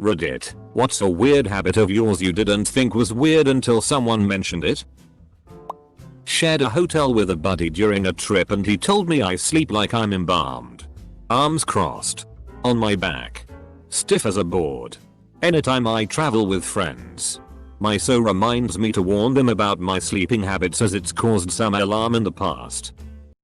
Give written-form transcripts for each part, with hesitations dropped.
Reddit, what's a weird habit of yours you didn't think was weird until someone mentioned it? Shared a hotel with a buddy during a trip and he told me I sleep like I'm embalmed. Arms crossed. On my back. Stiff as a board. Anytime I travel with friends. My so reminds me to warn them about my sleeping habits as it's caused some alarm in the past.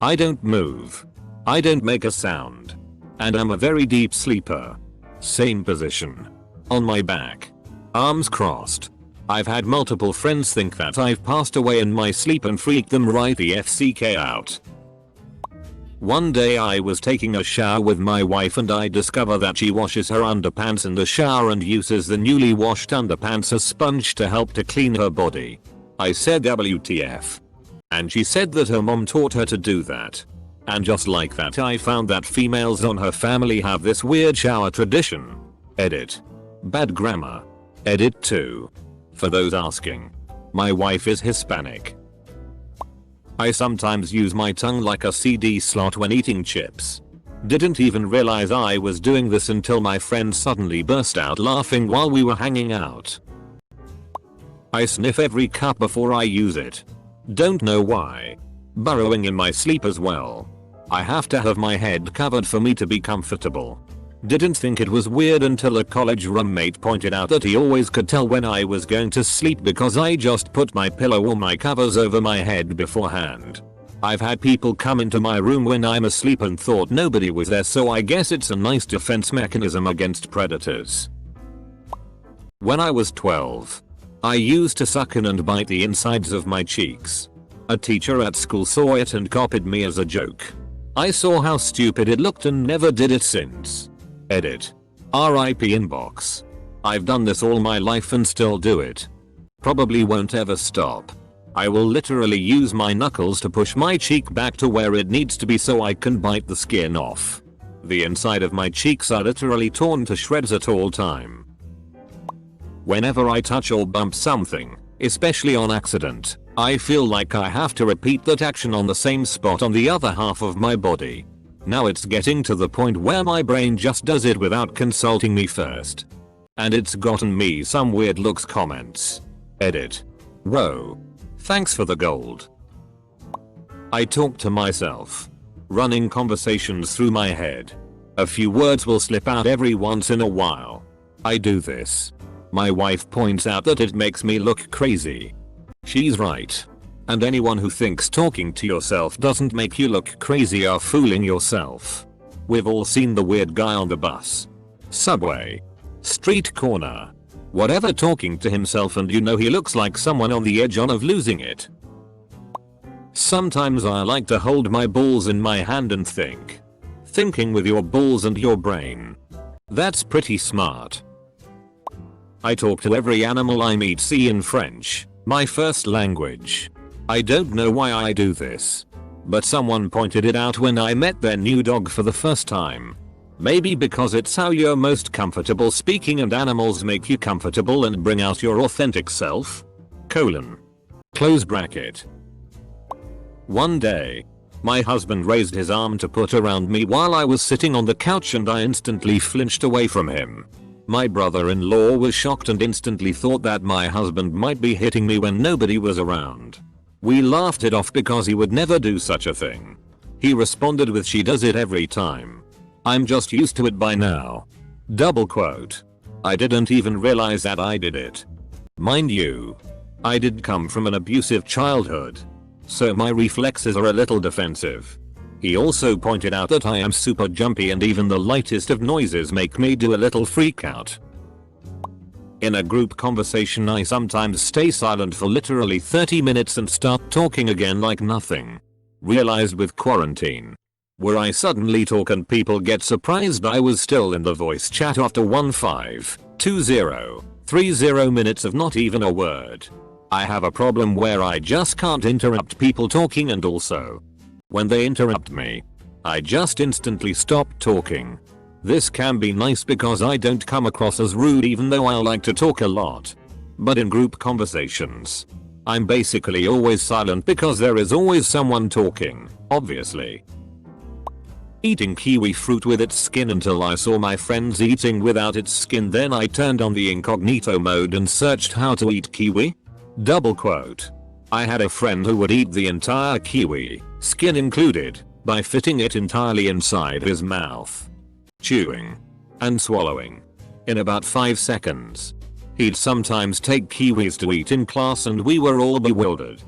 I don't move. I don't make a sound. And I'm a very deep sleeper. Same position. On my back. Arms crossed. I've had multiple friends think that I've passed away in my sleep and freaked them right the FCK out. One day I was taking a shower with my wife and I discover that she washes her underpants in the shower and uses the newly washed underpants as sponge to help to clean her body. I said WTF. And she said that her mom taught her to do that. And just like that I found that females on her family have this weird shower tradition. Edit. Bad grammar. Edit 2. For those asking. My wife is Hispanic. I sometimes use my tongue like a CD slot when eating chips. Didn't even realize I was doing this until my friend suddenly burst out laughing while we were hanging out. I sniff every cup before I use it. Don't know why. Burrowing in my sleep as well. I have to have my head covered for me to be comfortable. Didn't think it was weird until a college roommate pointed out that he always could tell when I was going to sleep because I just put my pillow or my covers over my head beforehand. I've had people come into my room when I'm asleep and thought nobody was there, so I guess it's a nice defense mechanism against predators. When I was 12, I used to suck in and bite the insides of my cheeks. A teacher at school saw it and copied me as a joke. I saw how stupid it looked and never did it since. Edit. RIP inbox. I've done this all my life and still do it. Probably won't ever stop. I will literally use my knuckles to push my cheek back to where it needs to be so I can bite the skin off. The inside of my cheeks are literally torn to shreds at all time. Whenever I touch or bump something, especially on accident, I feel like I have to repeat that action on the same spot on the other half of my body. Now it's getting to the point where my brain just does it without consulting me first. And it's gotten me some weird looks comments. Edit. Whoa. Thanks for the gold. I talk to myself. Running conversations through my head. A few words will slip out every once in a while. I do this. My wife points out that it makes me look crazy. She's right. And anyone who thinks talking to yourself doesn't make you look crazy are fooling yourself. We've all seen the weird guy on the bus, subway, street corner, whatever, talking to himself and you know he looks like someone on the edge of losing it. Sometimes I like to hold my balls in my hand and think. Thinking with your balls and your brain. That's pretty smart. I talk to every animal I meet. See in French, my first language. I don't know why I do this. But someone pointed it out when I met their new dog for the first time. Maybe because it's how you're most comfortable speaking and animals make you comfortable and bring out your authentic self. Close bracket. One day, my husband raised his arm to put around me while I was sitting on the couch and I instantly flinched away from him. My brother-in-law was shocked and instantly thought that my husband might be hitting me when nobody was around. We laughed it off because he would never do such a thing. He responded with, "She does it every time. I'm just used to it by now." Double quote. I didn't even realize that I did it. Mind you, I did come from an abusive childhood. So my reflexes are a little defensive. He also pointed out that I am super jumpy and even the lightest of noises make me do a little freak out. In a group conversation I sometimes stay silent for literally 30 minutes and start talking again like nothing. Realized with quarantine. Where I suddenly talk and people get surprised I was still in the voice chat after 15, 20, 30 minutes of not even a word. I have a problem where I just can't interrupt people talking, and also, when they interrupt me, I just instantly stop talking. This can be nice because I don't come across as rude even though I like to talk a lot. But in group conversations, I'm basically always silent because there is always someone talking, obviously. Eating kiwi fruit with its skin until I saw my friends eating without its skin, then I turned on the incognito mode and searched how to eat kiwi. Double quote. I had a friend who would eat the entire kiwi, skin included, by fitting it entirely inside his mouth, chewing and swallowing in about 5 seconds. He'd sometimes take kiwis to eat in class and we were all bewildered.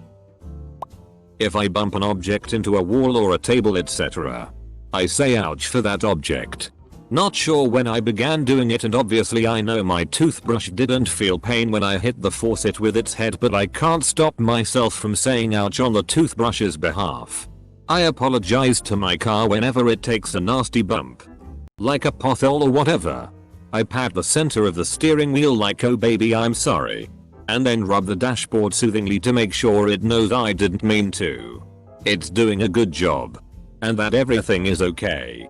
If I bump an object into a wall or a table etc., I say ouch for that object. Not sure when I began doing it, and obviously I know my toothbrush didn't feel pain when I hit the faucet with its head, but I can't stop myself from saying ouch on the toothbrush's behalf. I apologize to my car whenever it takes a nasty bump, like a pothole or whatever. I pat the center of the steering wheel like oh baby I'm sorry, and then rub the dashboard soothingly to make sure it knows I didn't mean to. It's doing a good job, and that everything is okay.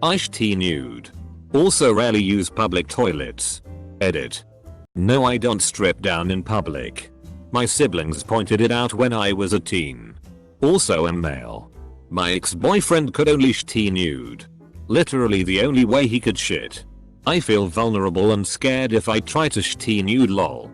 Iced nude. Also rarely use public toilets. Edit. No, I don't strip down in public. My siblings pointed it out when I was a teen. Also am male. My ex-boyfriend could only shit nude. Literally the only way he could shit. I feel vulnerable and scared if I try to shit nude lol.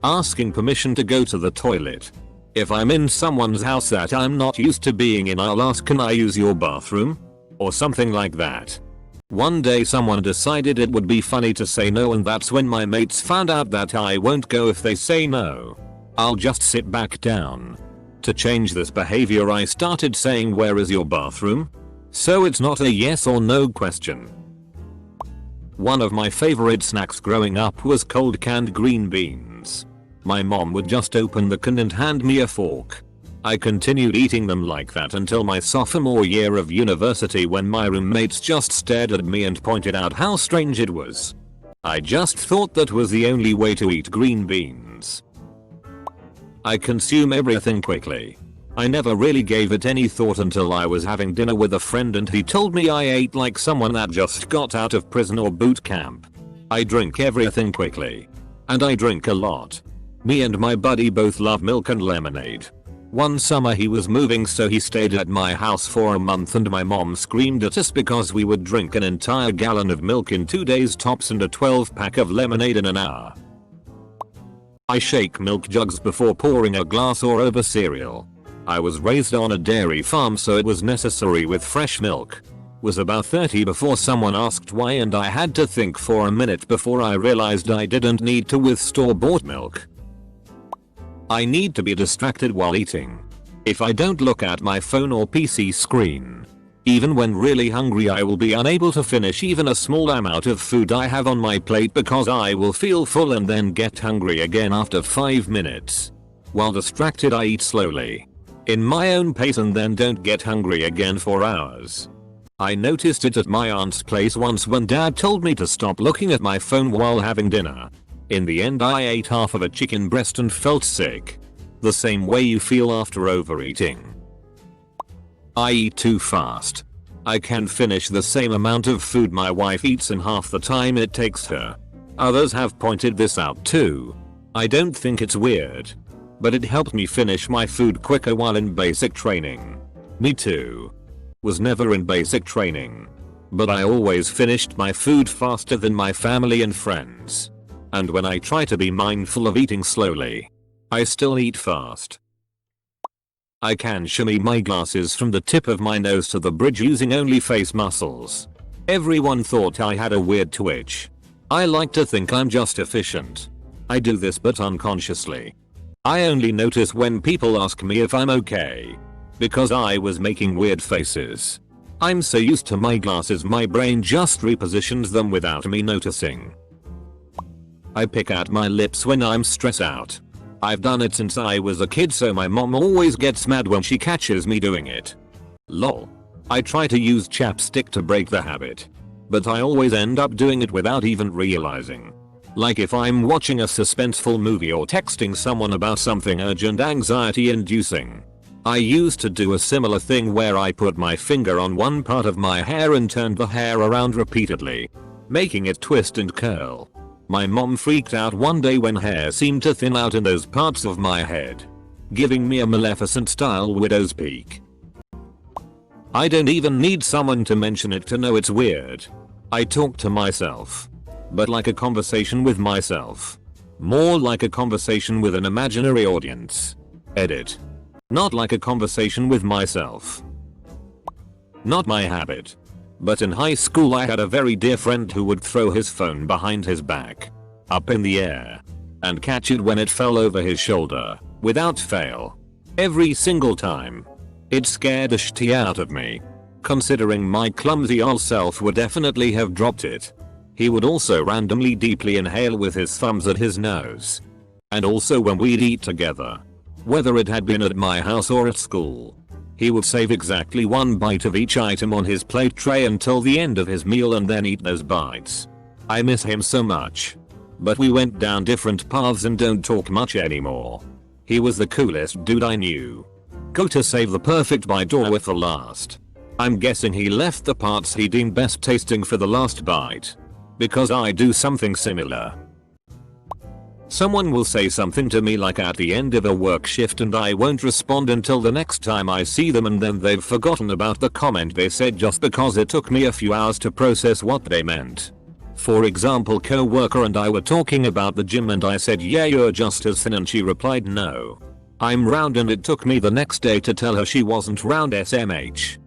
Asking permission to go to the toilet. If I'm in someone's house that I'm not used to being in, I'll ask, can I use your bathroom? Or something like that. One day someone decided it would be funny to say no, and that's when my mates found out that I won't go if they say no. I'll just sit back down. To change this behavior I started saying where is your bathroom? So it's not a yes or no question. One of my favorite snacks growing up was cold canned green beans. My mom would just open the can and hand me a fork. I continued eating them like that until my sophomore year of university, when my roommates just stared at me and pointed out how strange it was. I just thought that was the only way to eat green beans. I consume everything quickly. I never really gave it any thought until I was having dinner with a friend and he told me I ate like someone that just got out of prison or boot camp. I drink everything quickly. And I drink a lot. Me and my buddy both love milk and lemonade. One summer he was moving, so he stayed at my house for a month, and my mom screamed at us because we would drink an entire gallon of milk in 2 days tops and a 12-pack of lemonade in an hour. I shake milk jugs before pouring a glass or over cereal. I was raised on a dairy farm, so it was necessary with fresh milk. Was about 30 before someone asked why, and I had to think for a minute before I realized I didn't need to with store-bought milk. I need to be distracted while eating. If I don't look at my phone or PC screen, even when really hungry, I will be unable to finish even a small amount of food I have on my plate because I will feel full and then get hungry again after 5 minutes. While distracted I eat slowly, in my own pace, and then don't get hungry again for hours. I noticed it at my aunt's place once when dad told me to stop looking at my phone while having dinner. In the end I ate half of a chicken breast and felt sick. The same way you feel after overeating. I eat too fast. I can finish the same amount of food my wife eats in half the time it takes her. Others have pointed this out too. I don't think it's weird, but it helped me finish my food quicker while in basic training. Me too. Was never in basic training, but I always finished my food faster than my family and friends. And when I try to be mindful of eating slowly, I still eat fast. I can shimmy my glasses from the tip of my nose to the bridge using only face muscles. Everyone thought I had a weird twitch. I like to think I'm just efficient. I do this but unconsciously. I only notice when people ask me if I'm okay, because I was making weird faces. I'm so used to my glasses my brain just repositions them without me noticing. I pick at my lips when I'm stressed out. I've done it since I was a kid, so my mom always gets mad when she catches me doing it. Lol. I try to use chapstick to break the habit, but I always end up doing it without even realizing. Like if I'm watching a suspenseful movie or texting someone about something urgent anxiety inducing. I used to do a similar thing where I put my finger on one part of my hair and turned the hair around repeatedly, making it twist and curl. My mom freaked out one day when hair seemed to thin out in those parts of my head, giving me a Maleficent style widow's peak. I don't even need someone to mention it to know it's weird. I talk to myself. But like a conversation with myself. More like a conversation with an imaginary audience. Edit. Not like a conversation with myself. Not my habit. But in high school I had a very dear friend who would throw his phone behind his back. Up in the air. And catch it when it fell over his shoulder. Without fail. Every single time. It scared the shit out of me. Considering my clumsy old self would definitely have dropped it. He would also randomly deeply inhale with his thumbs at his nose. And also when we'd eat together. Whether it had been at my house or at school. He would save exactly one bite of each item on his plate tray until the end of his meal and then eat those bites. I miss him so much. But we went down different paths and don't talk much anymore. He was the coolest dude I knew. Go to save the perfect bite or with the last. I'm guessing he left the parts he deemed best tasting for the last bite. Because I do something similar. Someone will say something to me like at the end of a work shift and I won't respond until the next time I see them, and then they've forgotten about the comment they said just because it took me a few hours to process what they meant. For example, co-worker and I were talking about the gym and I said, yeah, you're just as thin, and she replied, no. I'm round, and it took me the next day to tell her she wasn't round SMH.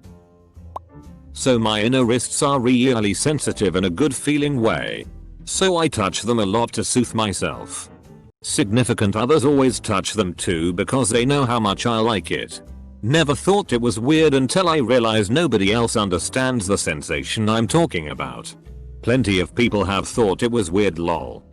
So my inner wrists are really sensitive in a good feeling way. So I touch them a lot to soothe myself. Significant others always touch them too because they know how much I like it. Never thought it was weird until I realized nobody else understands the sensation I'm talking about. Plenty of people have thought it was weird, lol.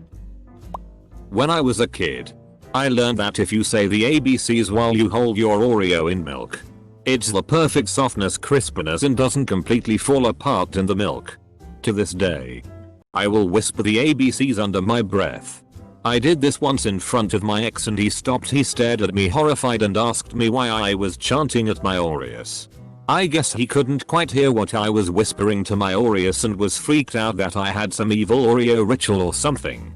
When I was a kid, I learned that if you say the ABCs while you hold your Oreo in milk, it's the perfect softness, crispiness, and doesn't completely fall apart in the milk. To this day, I will whisper the ABCs under my breath. I did this once in front of my ex and he stopped. He stared at me horrified and asked me why I was chanting at my Oreos. I guess he couldn't quite hear what I was whispering to my Oreos and was freaked out that I had some evil Oreo ritual or something.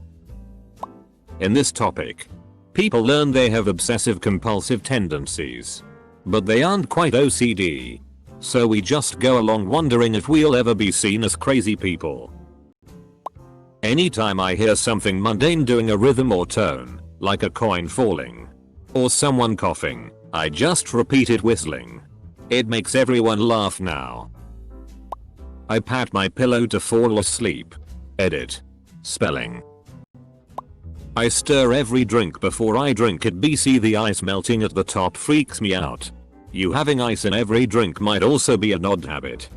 In this topic, people learn they have obsessive compulsive tendencies. But they aren't quite OCD. So we just go along wondering if we'll ever be seen as crazy people. Anytime I hear something mundane doing a rhythm or tone, like a coin falling, or someone coughing, I just repeat it whistling. It makes everyone laugh now. I pat my pillow to fall asleep. Edit. Spelling. I stir every drink before I drink it. BC the ice melting at the top freaks me out. You having ice in every drink might also be an odd habit.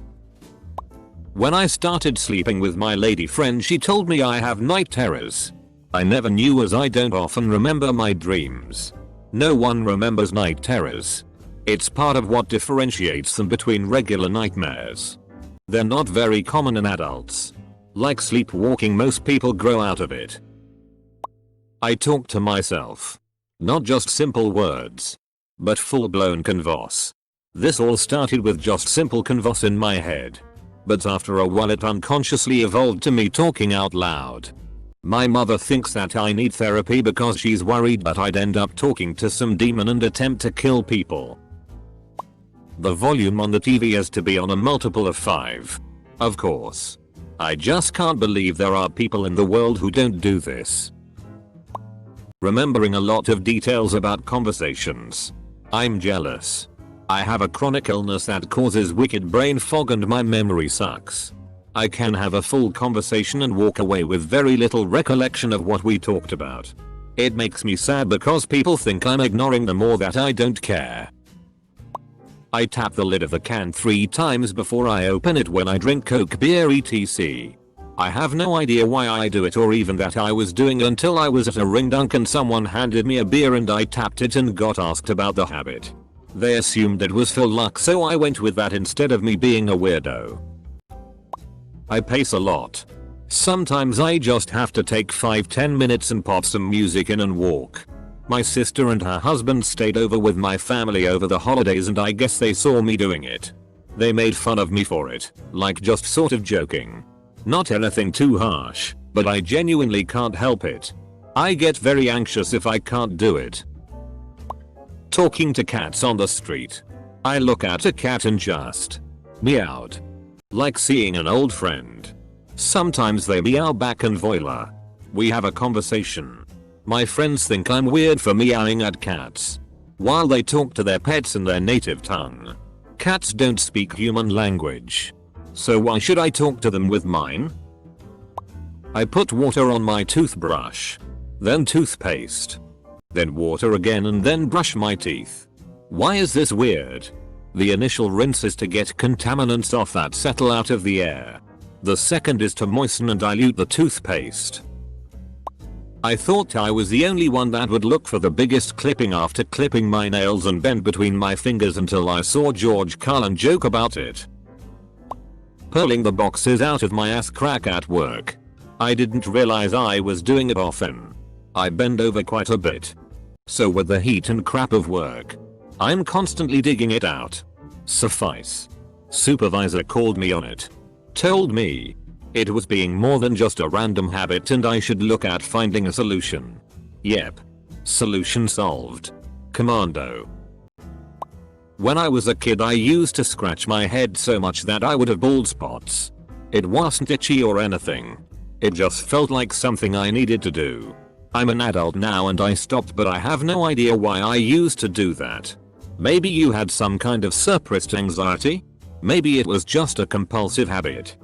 When I started sleeping with my lady friend, she told me I have night terrors. I never knew as I don't often remember my dreams. No one remembers night terrors. It's part of what differentiates them between regular nightmares. They're not very common in adults. Like sleepwalking, most people grow out of it. I talk to myself. Not just simple words, but full-blown convos. This all started with just simple convos in my head. But after a while it unconsciously evolved to me talking out loud. My mother thinks that I need therapy because she's worried that I'd end up talking to some demon and attempt to kill people. The volume on the TV has to be on a multiple of 5. Of course. I just can't believe there are people in the world who don't do this. Remembering a lot of details about conversations. I'm jealous. I have a chronic illness that causes wicked brain fog and my memory sucks. I can have a full conversation and walk away with very little recollection of what we talked about. It makes me sad because people think I'm ignoring them or that I don't care. I tap the lid of the can 3 times before I open it when I drink Coke, beer, etc. I have no idea why I do it or even that I was doing until I was at a ring dunk and someone handed me a beer and I tapped it and got asked about the habit. They assumed it was for luck, so I went with that instead of me being a weirdo. I pace a lot. Sometimes I just have to take 5-10 minutes and pop some music in and walk. My sister and her husband stayed over with my family over the holidays and I guess they saw me doing it. They made fun of me for it, like just sort of joking. Not anything too harsh, but I genuinely can't help it. I get very anxious if I can't do it. Talking to cats on the street. I look at a cat and just Meowed. Like seeing an old friend. Sometimes they meow back and voila. We have a conversation. My friends think I'm weird for meowing at cats, while they talk to their pets in their native tongue. Cats don't speak human language, so why should I talk to them with mine? I put water on my toothbrush, then toothpaste, then water again and then brush my teeth. Why is this weird? The initial rinse is to get contaminants off that settle out of the air. The second is to moisten and dilute the toothpaste. I thought I was the only one that would look for the biggest clipping after clipping my nails and bend between my fingers until I saw George Carlin joke about it. Pulling the boxes out of my ass crack at work. I didn't realize I was doing it often. I bend over quite a bit. So with the heat and crap of work, I'm constantly digging it out. Suffice. Supervisor called me on it. Told me it was being more than just a random habit and I should look at finding a solution. Yep. Solution solved. Commando. When I was a kid I used to scratch my head so much that I would have bald spots. It wasn't itchy or anything. It just felt like something I needed to do. I'm an adult now and I stopped, but I have no idea why I used to do that. Maybe you had some kind of suppressed anxiety? Maybe it was just a compulsive habit.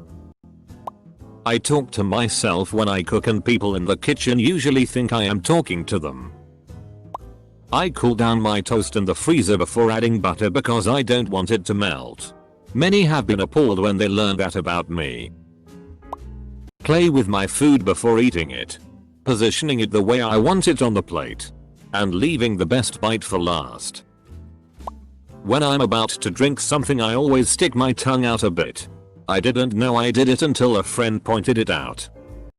I talk to myself when I cook and people in the kitchen usually think I am talking to them. I cool down my toast in the freezer before adding butter because I don't want it to melt. Many have been appalled when they learn that about me. Play with my food before eating it. Positioning it the way I want it on the plate. And leaving the best bite for last. When I'm about to drink something I always stick my tongue out a bit. I didn't know I did it until a friend pointed it out.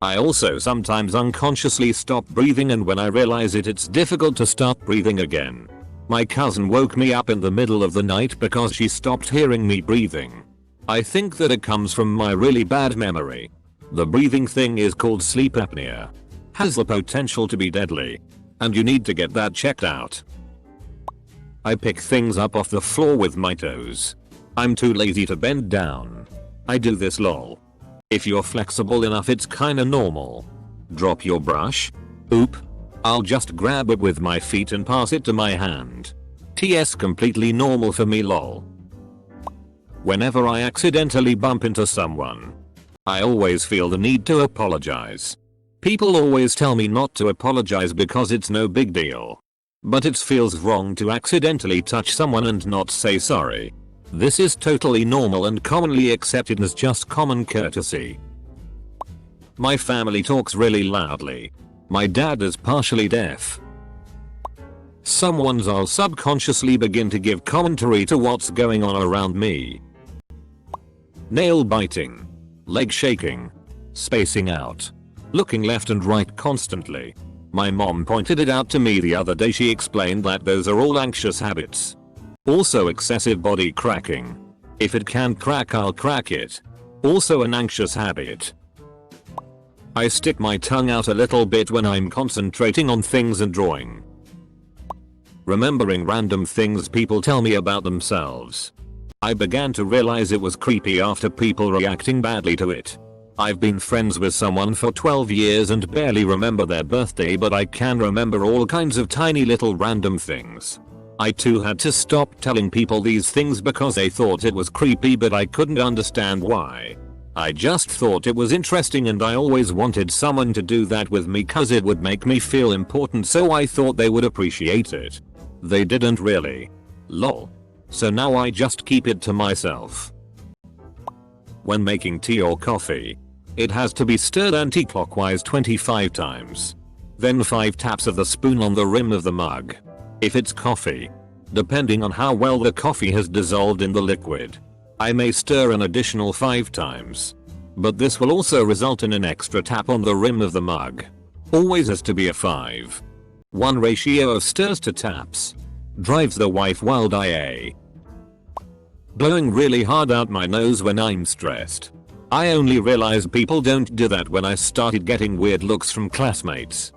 I also sometimes unconsciously stop breathing, and when I realize it, it's difficult to start breathing again. My cousin woke me up in the middle of the night because she stopped hearing me breathing. I think that it comes from my really bad memory. The breathing thing is called sleep apnea. Has the potential to be deadly. And you need to get that checked out. I pick things up off the floor with my toes. I'm too lazy to bend down. I do this lol. If you're flexible enough it's kinda normal. Drop your brush? Oop. I'll just grab it with my feet and pass it to my hand. TS completely normal for me lol. Whenever I accidentally bump into someone, I always feel the need to apologize. People always tell me not to apologize because it's no big deal. But it feels wrong to accidentally touch someone and not say sorry. This is totally normal and commonly accepted as just common courtesy. My family talks really loudly. My dad is partially deaf. Someone's I'll subconsciously begin to give commentary to what's going on around me. Nail biting. Leg shaking. Spacing out. Looking left and right constantly. My mom pointed it out to me the other day. She explained that those are all anxious habits. Also excessive body cracking. If it can't crack I'll crack it. Also an anxious habit. I stick my tongue out a little bit when I'm concentrating on things and drawing. Remembering random things people tell me about themselves. I began to realize it was creepy after people reacting badly to it. I've been friends with someone for 12 years and barely remember their birthday, but I can remember all kinds of tiny little random things. I too had to stop telling people these things because they thought it was creepy, but I couldn't understand why. I just thought it was interesting and I always wanted someone to do that with me cause it would make me feel important, so I thought they would appreciate it. They didn't really. Lol. So now I just keep it to myself. When making tea or coffee, it has to be stirred anti-clockwise 25 times. Then 5 taps of the spoon on the rim of the mug. If it's coffee, depending on how well the coffee has dissolved in the liquid, I may stir an additional 5 times. But this will also result in an extra tap on the rim of the mug. Always has to be a 5:1 ratio of stirs to taps. Drives the wife wild IA. Blowing really hard out my nose when I'm stressed. I only realized people don't do that when I started getting weird looks from classmates.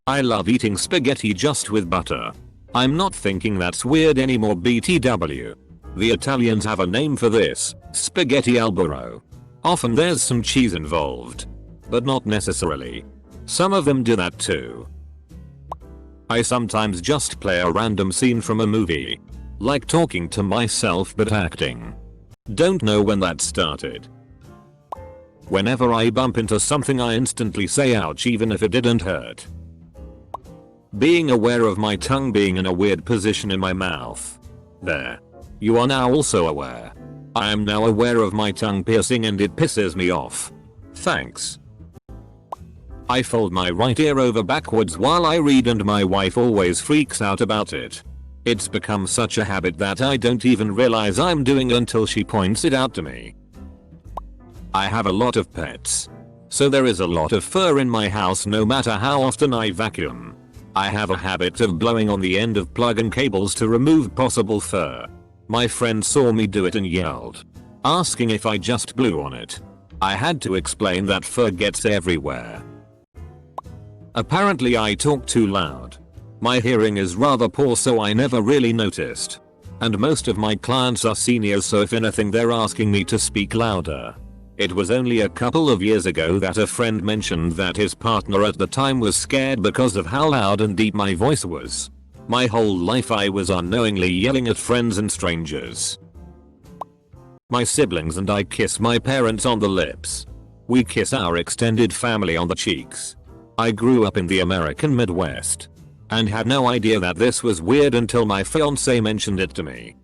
I love eating spaghetti just with butter. I'm not thinking that's weird anymore BTW. The Italians have a name for this, spaghetti albero. Often there's some cheese involved. But not necessarily. Some of them do that too. I sometimes just play a random scene from a movie. Like talking to myself but acting. Don't know when that started. Whenever I bump into something I instantly say ouch even if it didn't hurt. Being aware of my tongue being in a weird position in my mouth. There. You are now also aware. I am now aware of my tongue piercing and it pisses me off. Thanks. I fold my right ear over backwards while I read and my wife always freaks out about it. It's become such a habit that I don't even realize I'm doing until she points it out to me. I have a lot of pets. So there is a lot of fur in my house no matter how often I vacuum. I have a habit of blowing on the end of plug-in cables to remove possible fur. My friend saw me do it and yelled, asking if I just blew on it. I had to explain that fur gets everywhere. Apparently I talk too loud. My hearing is rather poor so I never really noticed. And most of my clients are seniors so if anything they're asking me to speak louder. It was only a couple of years ago that a friend mentioned that his partner at the time was scared because of how loud and deep my voice was. My whole life I was unknowingly yelling at friends and strangers. My siblings and I kiss my parents on the lips. We kiss our extended family on the cheeks. I grew up in the American Midwest. And had no idea that this was weird until my fiance mentioned it to me.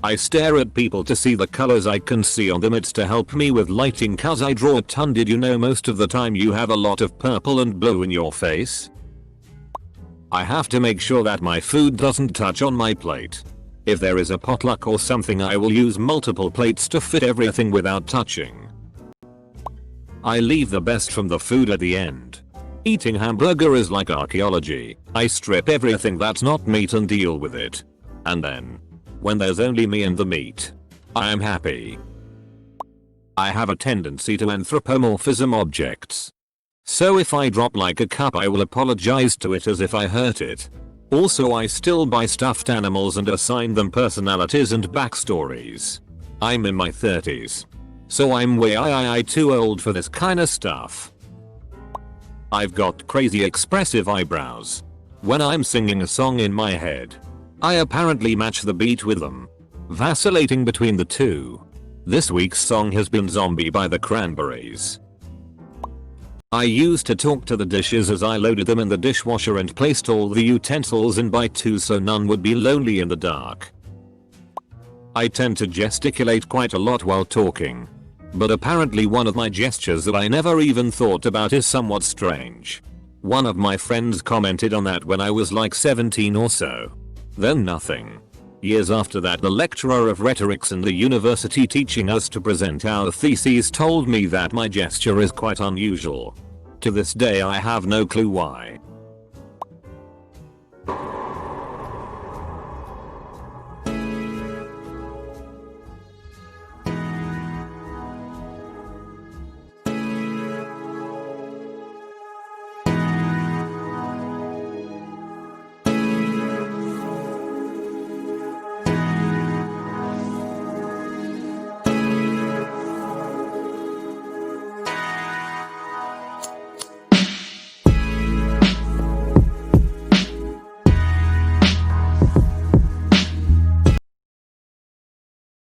I stare at people to see the colors I can see on them. It's to help me with lighting cause I draw a ton. Did you know most of the time you have a lot of purple and blue in your face? I have to make sure that my food doesn't touch on my plate. If there is a potluck or something I will use multiple plates to fit everything without touching. I leave the best from the food at the end. Eating hamburger is like archaeology. I strip everything that's not meat and deal with it. And then, when there's only me and the meat, I am happy. I have a tendency to anthropomorphism objects. So if I drop like a cup I will apologize to it as if I hurt it. Also I still buy stuffed animals and assign them personalities and backstories. I'm in my 30s. So I'm way too old for this kinda stuff. I've got crazy expressive eyebrows. When I'm singing a song in my head, I apparently match the beat with them, vacillating between the two. This week's song has been Zombie by the Cranberries. I used to talk to the dishes as I loaded them in the dishwasher and placed all the utensils in by two so none would be lonely in the dark. I tend to gesticulate quite a lot while talking. But apparently one of my gestures that I never even thought about is somewhat strange. One of my friends commented on that when I was like 17 or so. Then nothing. Years after that the lecturer of rhetorics in the university teaching us to present our theses told me that my gesture is quite unusual. To this day I have no clue why.